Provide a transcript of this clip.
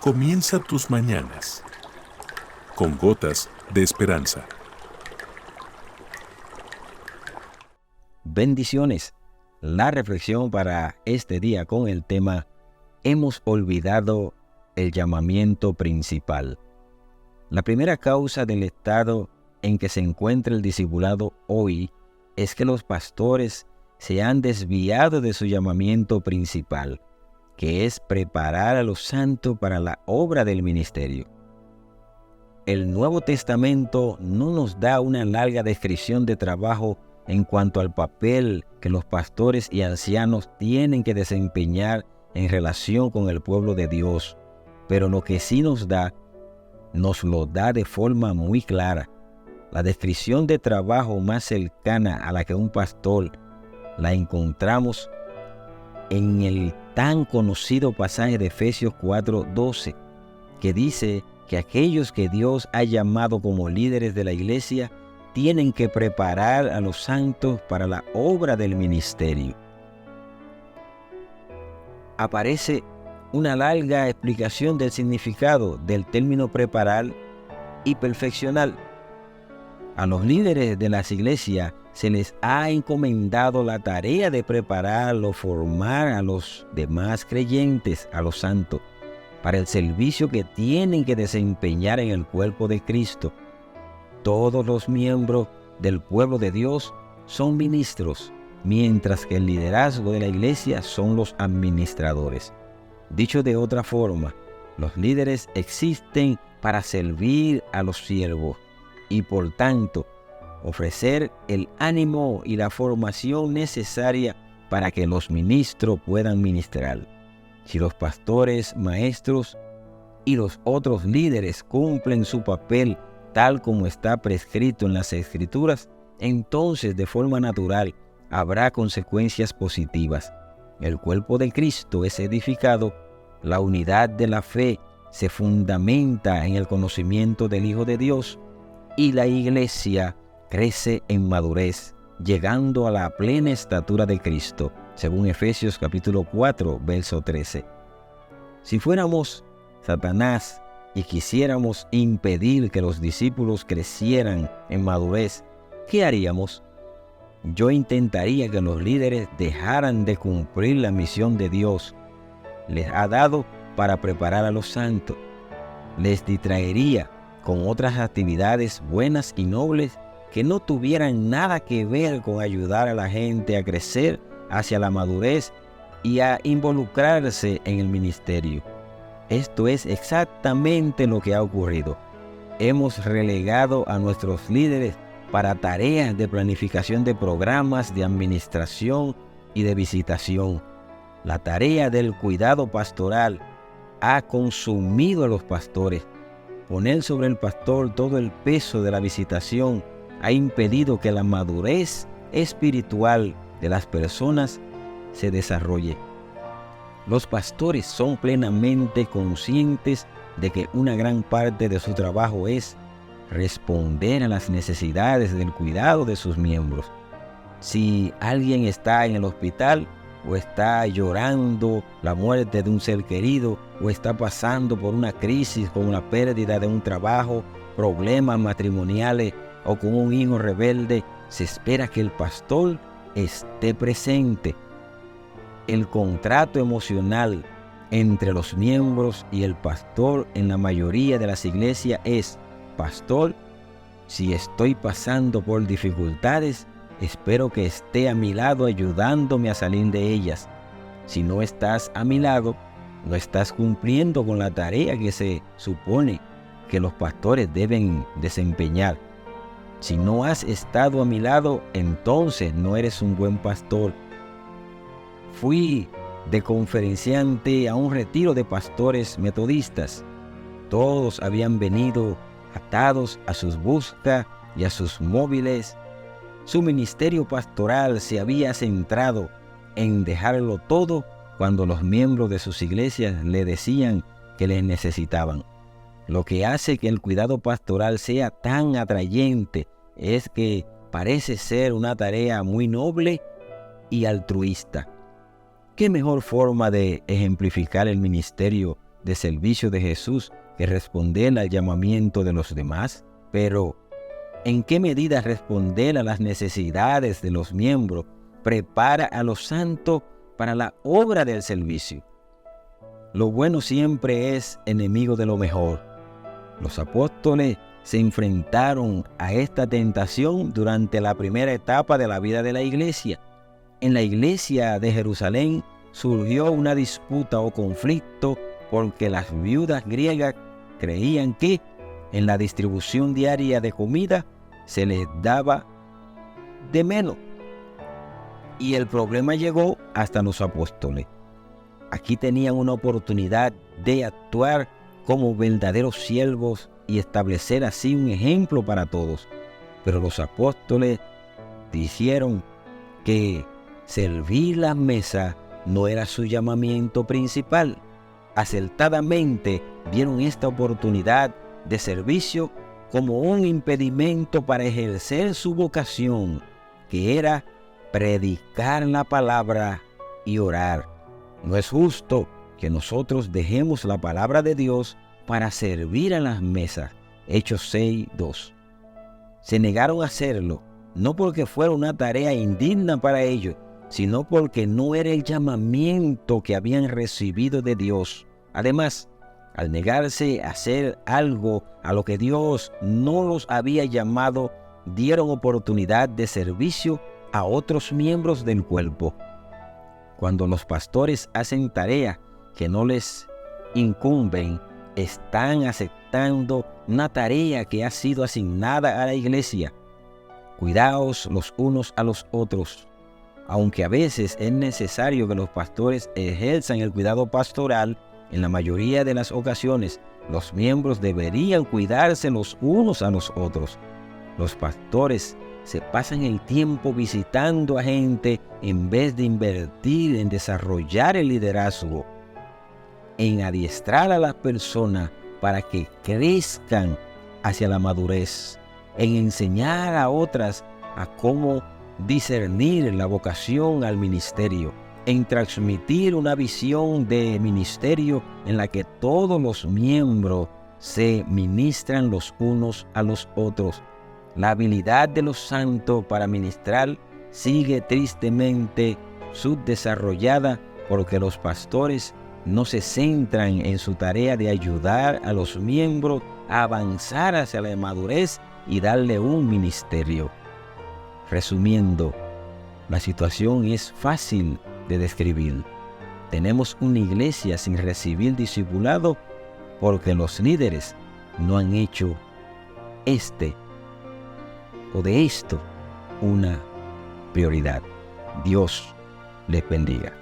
Comienza tus mañanas con gotas de esperanza. Bendiciones. La reflexión para este día con el tema Hemos olvidado el llamamiento principal. La primera causa del estado en que se encuentra el discipulado hoy es que los pastores se han desviado de su llamamiento principal, que es preparar a los santos para la obra del ministerio. El Nuevo Testamento no nos da una larga descripción de trabajo en cuanto al papel que los pastores y ancianos tienen que desempeñar en relación con el pueblo de Dios, pero lo que sí nos lo da de forma muy clara. La descripción de trabajo más cercana a la que un pastor la encontramos en el tan conocido pasaje de Efesios 4:12, que dice que aquellos que Dios ha llamado como líderes de la iglesia tienen que preparar a los santos para la obra del ministerio. Aparece una larga explicación del significado del término preparar y perfeccionar. A los líderes de las iglesias se les ha encomendado la tarea de preparar o formar a los demás creyentes, a los santos, para el servicio que tienen que desempeñar en el cuerpo de Cristo. Todos los miembros del pueblo de Dios son ministros, mientras que el liderazgo de la iglesia son los administradores. Dicho de otra forma, los líderes existen para servir a los siervos y por tanto ofrecer el ánimo y la formación necesaria para que los ministros puedan ministrar. Si los pastores, maestros y los otros líderes cumplen su papel tal como está prescrito en las Escrituras, entonces de forma natural habrá consecuencias positivas. El cuerpo de Cristo es edificado, la unidad de la fe se fundamenta en el conocimiento del Hijo de Dios y la iglesia crece en madurez, llegando a la plena estatura de Cristo, según Efesios capítulo 4, verso 13. Si fuéramos Satanás y quisiéramos impedir que los discípulos crecieran en madurez, ¿qué haríamos? Yo intentaría que los líderes dejaran de cumplir la misión de Dios les ha dado para preparar a los santos. Les distraería con otras actividades buenas y nobles que no tuvieran nada que ver con ayudar a la gente a crecer hacia la madurez y a involucrarse en el ministerio. Esto es exactamente lo que ha ocurrido. Hemos relegado a nuestros líderes para tareas de planificación de programas de administración y de visitación. La tarea del cuidado pastoral ha consumido a los pastores. Poner sobre el pastor todo el peso de la visitación ha impedido que la madurez espiritual de las personas se desarrolle. Los pastores son plenamente conscientes de que una gran parte de su trabajo es responder a las necesidades del cuidado de sus miembros. Si alguien está en el hospital o está llorando la muerte de un ser querido o está pasando por una crisis con la pérdida de un trabajo, problemas matrimoniales o con un hijo rebelde, se espera que el pastor esté presente. El contrato emocional entre los miembros y el pastor en la mayoría de las iglesias es: pastor, si estoy pasando por dificultades, espero que esté a mi lado ayudándome a salir de ellas. Si no estás a mi lado, no estás cumpliendo con la tarea que se supone que los pastores deben desempeñar. Si no has estado a mi lado, entonces no eres un buen pastor. Fui de conferenciante a un retiro de pastores metodistas. Todos habían venido atados a sus buscas y a sus móviles. Su ministerio pastoral se había centrado en dejarlo todo cuando los miembros de sus iglesias le decían que les necesitaban. Lo que hace que el cuidado pastoral sea tan atrayente es que parece ser una tarea muy noble y altruista. ¿Qué mejor forma de ejemplificar el ministerio de servicio de Jesús que responder al llamamiento de los demás. Pero, ¿en qué medida responder a las necesidades de los miembros prepara a los santos para la obra del servicio? Lo bueno siempre es enemigo de lo mejor. Los apóstoles se enfrentaron a esta tentación durante la primera etapa de la vida de la iglesia. En la iglesia de Jerusalén surgió una disputa o conflicto porque las viudas griegas creían que en la distribución diaria de comida se les daba de menos. Y el problema llegó hasta los apóstoles. Aquí tenían una oportunidad de actuar como verdaderos siervos y establecer así un ejemplo para todos. Pero los apóstoles dijeron que servir la mesa no era su llamamiento principal. Acertadamente vieron esta oportunidad de servicio como un impedimento para ejercer su vocación, que era predicar la palabra y orar. No es justo que nosotros dejemos la palabra de Dios para servir a las mesas. Hechos 6:2. Se negaron a hacerlo, no porque fuera una tarea indigna para ellos, sino porque no era el llamamiento que habían recibido de Dios. Además, al negarse a hacer algo a lo que Dios no los había llamado, dieron oportunidad de servicio a otros miembros del cuerpo. Cuando los pastores hacen tareas que no les incumben, están aceptando una tarea que ha sido asignada a la iglesia. Cuidaos los unos a los otros. Aunque a veces es necesario que los pastores ejerzan el cuidado pastoral, en la mayoría de las ocasiones los miembros deberían cuidarse los unos a los otros. Los pastores se pasan el tiempo visitando a gente en vez de invertir en desarrollar el liderazgo, en adiestrar a las personas para que crezcan hacia la madurez, en enseñar a otras a cómo discernir la vocación al ministerio, en transmitir una visión de ministerio en la que todos los miembros se ministran los unos a los otros. La habilidad de los santos para ministrar sigue tristemente subdesarrollada porque los pastores no se centran en su tarea de ayudar a los miembros a avanzar hacia la madurez y darle un ministerio. Resumiendo, la situación es fácil de describir. Tenemos una iglesia sin recibir discipulado porque los líderes no han hecho de esto una prioridad. Dios les bendiga.